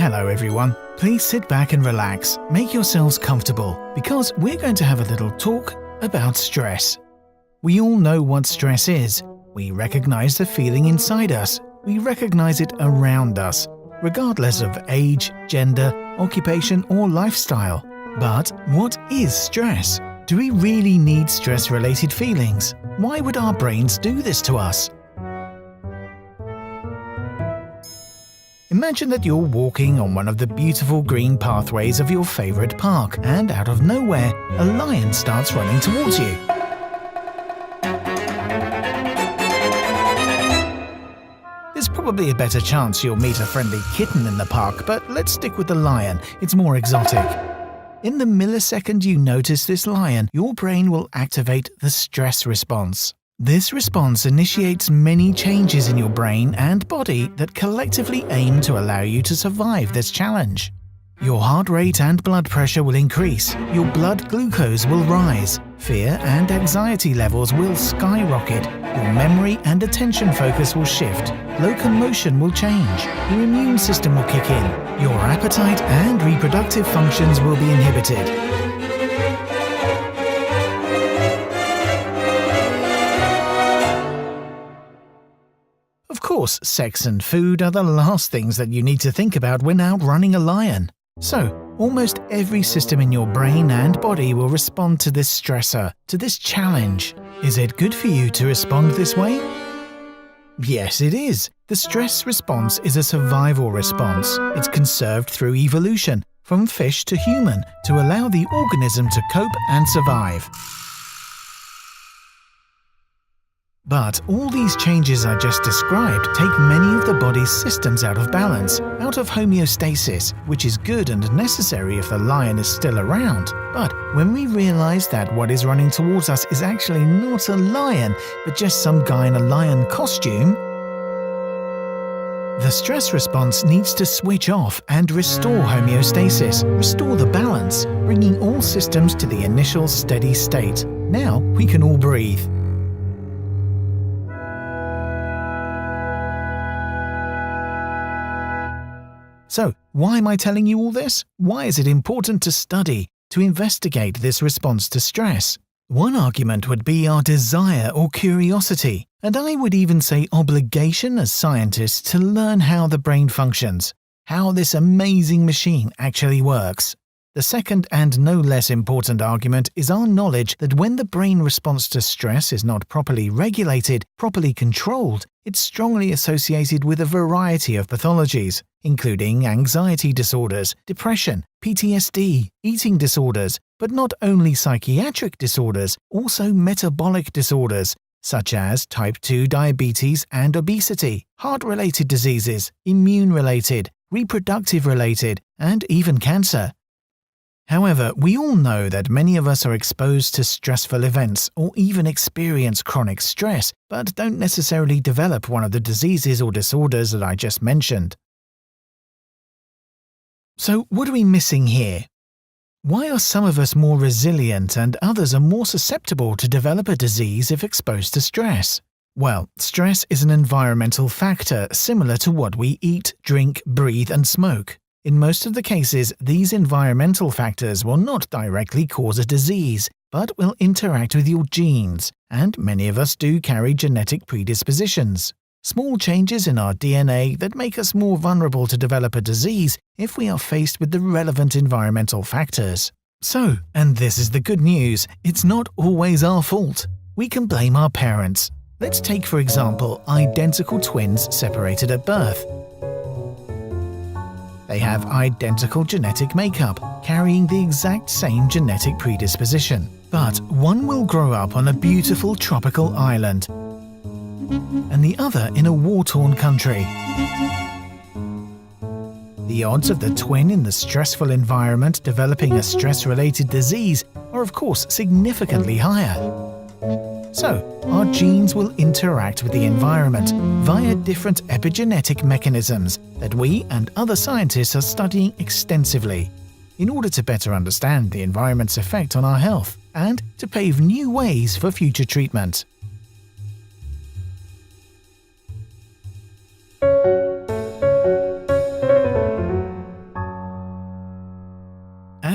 Hello everyone. Please sit back and relax. Make yourselves comfortable because we're going to have a little talk about stress. We all know what stress is. We recognize the feeling inside us. We recognize it around us, regardless of age, gender, occupation or lifestyle. But what is stress? Do we really need stress-related feelings? Why would our brains do this to us? Imagine that you're walking on one of the beautiful green pathways of your favorite park, and out of nowhere, a lion starts running towards you. There's probably a better chance you'll meet a friendly kitten in the park, but let's stick with the lion, it's more exotic. In the millisecond you notice this lion, your brain will activate the stress response. This response initiates many changes in your brain and body that collectively aim to allow you to survive this challenge. Your heart rate and blood pressure will increase, your blood glucose will rise, fear and anxiety levels will skyrocket, your memory and attention focus will shift, locomotion will change, your immune system will kick in, your appetite and reproductive functions will be inhibited. Of course, sex and food are the last things that you need to think about when outrunning a lion. So, almost every system in your brain and body will respond to this stressor, to this challenge. Is it good for you to respond this way? Yes, it is. The stress response is a survival response. It's conserved through evolution, from fish to human, to allow the organism to cope and survive. But all these changes I just described take many of the body's systems out of balance, out of homeostasis, which is good and necessary if the lion is still around. But when we realize that what is running towards us is actually not a lion, but just some guy in a lion costume, the stress response needs to switch off and restore homeostasis, restore the balance, bringing all systems to the initial steady state. Now we can all breathe. So, why am I telling you all this? Why is it important to study, to investigate this response to stress? One argument would be our desire or curiosity, and I would even say obligation as scientists to learn how the brain functions, how this amazing machine actually works. The second and no less important argument is our knowledge that when the brain response to stress is not properly regulated, properly controlled, it's strongly associated with a variety of pathologies, including anxiety disorders, depression, PTSD, eating disorders, but not only psychiatric disorders, also metabolic disorders, such as type 2 diabetes and obesity, heart-related diseases, immune-related, reproductive-related, and even cancer. However, we all know that many of us are exposed to stressful events or even experience chronic stress, but don't necessarily develop one of the diseases or disorders that I just mentioned. So what are we missing here? Why are some of us more resilient and others are more susceptible to develop a disease if exposed to stress? Well, stress is an environmental factor similar to what we eat, drink, breathe and smoke. In most of the cases, these environmental factors will not directly cause a disease, but will interact with your genes, and many of us do carry genetic predispositions. Small changes in our DNA that make us more vulnerable to develop a disease if we are faced with the relevant environmental factors. So, and this is the good news, it's not always our fault. We can blame our parents. Let's take for example identical twins separated at birth. They have identical genetic makeup, carrying the exact same genetic predisposition. But one will grow up on a beautiful tropical island, and the other in a war-torn country. The odds of the twin in the stressful environment developing a stress-related disease are of course significantly higher. So, our genes will interact with the environment via different epigenetic mechanisms that we and other scientists are studying extensively in order to better understand the environment's effect on our health and to pave new ways for future treatment.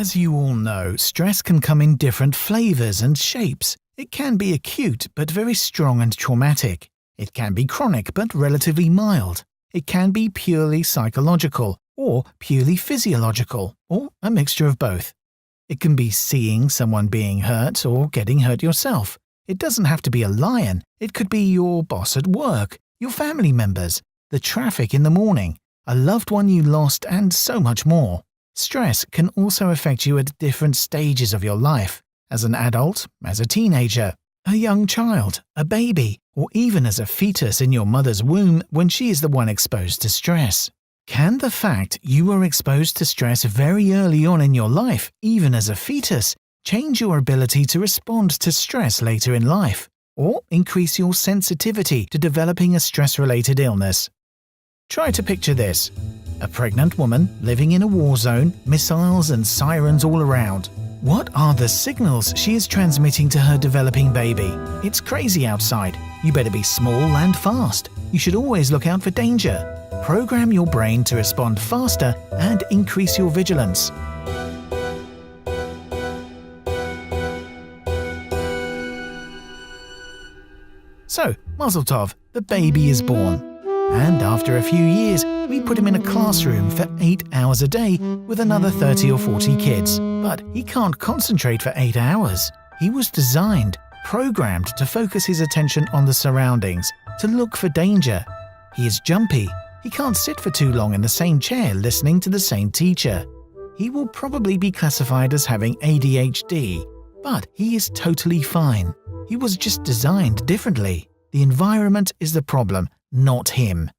As you all know, stress can come in different flavors and shapes. It can be acute but very strong and traumatic. It can be chronic but relatively mild. It can be purely psychological or purely physiological, or a mixture of both. It can be seeing someone being hurt or getting hurt yourself. It doesn't have to be a lion. It could be your boss at work, your family members, the traffic in the morning, a loved one you lost, and so much more. Stress can also affect you at different stages of your life, as an adult, as a teenager, a young child, a baby, or even as a fetus in your mother's womb when she is the one exposed to stress. Can the fact you were exposed to stress very early on in your life, even as a fetus, change your ability to respond to stress later in life, or increase your sensitivity to developing a stress-related illness? Try to picture this. A pregnant woman living in a war zone, missiles and sirens all around. What are the signals she is transmitting to her developing baby? It's crazy outside. You better be small and fast. You should always look out for danger. Program your brain to respond faster and increase your vigilance. So, Mazel Tov, the baby is born. And after a few years, we put him in a classroom for 8 hours a day with another 30 or 40 kids. But he can't concentrate for 8 hours. He was designed, programmed to focus his attention on the surroundings, to look for danger. He is jumpy. He can't sit for too long in the same chair listening to the same teacher. He will probably be classified as having ADHD, but he is totally fine. He was just designed differently. The environment is the problem, not him.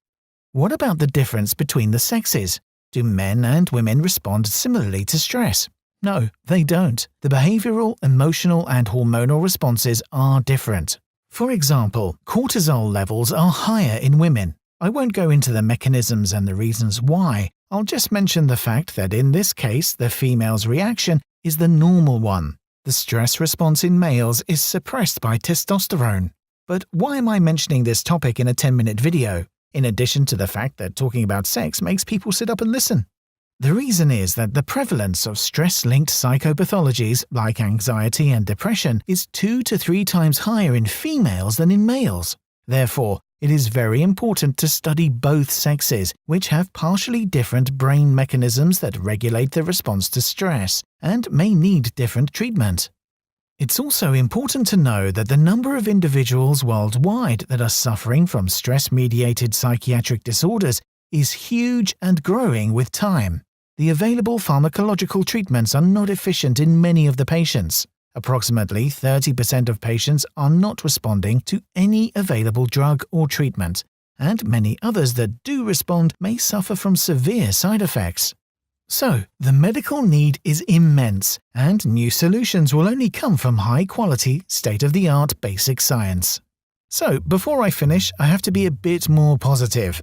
What about the difference between the sexes? Do men and women respond similarly to stress? No, they don't. The behavioral, emotional, and hormonal responses are different. For example, cortisol levels are higher in women. I won't go into the mechanisms and the reasons why. I'll just mention the fact that in this case, the female's reaction is the normal one. The stress response in males is suppressed by testosterone. But why am I mentioning this topic in a 10-minute video, in addition to the fact that talking about sex makes people sit up and listen? The reason is that the prevalence of stress-linked psychopathologies like anxiety and depression is 2 to 3 times higher in females than in males. Therefore, it is very important to study both sexes, which have partially different brain mechanisms that regulate the response to stress and may need different treatment. It's also important to know that the number of individuals worldwide that are suffering from stress-mediated psychiatric disorders is huge and growing with time. The available pharmacological treatments are not efficient in many of the patients. Approximately 30% of patients are not responding to any available drug or treatment, and many others that do respond may suffer from severe side effects. So, the medical need is immense, and new solutions will only come from high-quality, state-of-the-art basic science. So, before I finish, I have to be a bit more positive.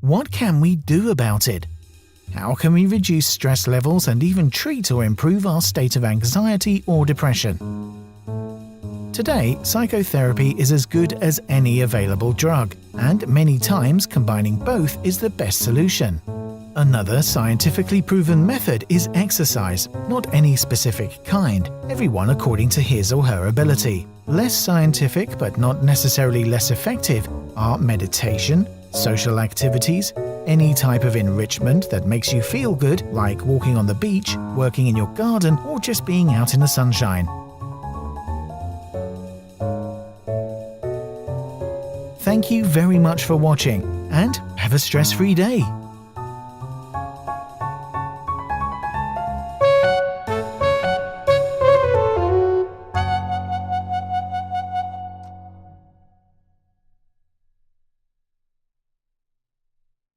What can we do about it? How can we reduce stress levels and even treat or improve our state of anxiety or depression? Today, psychotherapy is as good as any available drug, and many times combining both is the best solution. Another scientifically proven method is exercise, not any specific kind, everyone according to his or her ability. Less scientific but not necessarily less effective are meditation, social activities, any type of enrichment that makes you feel good, like walking on the beach, working in your garden, or just being out in the sunshine. Thank you very much for watching, and have a stress-free day.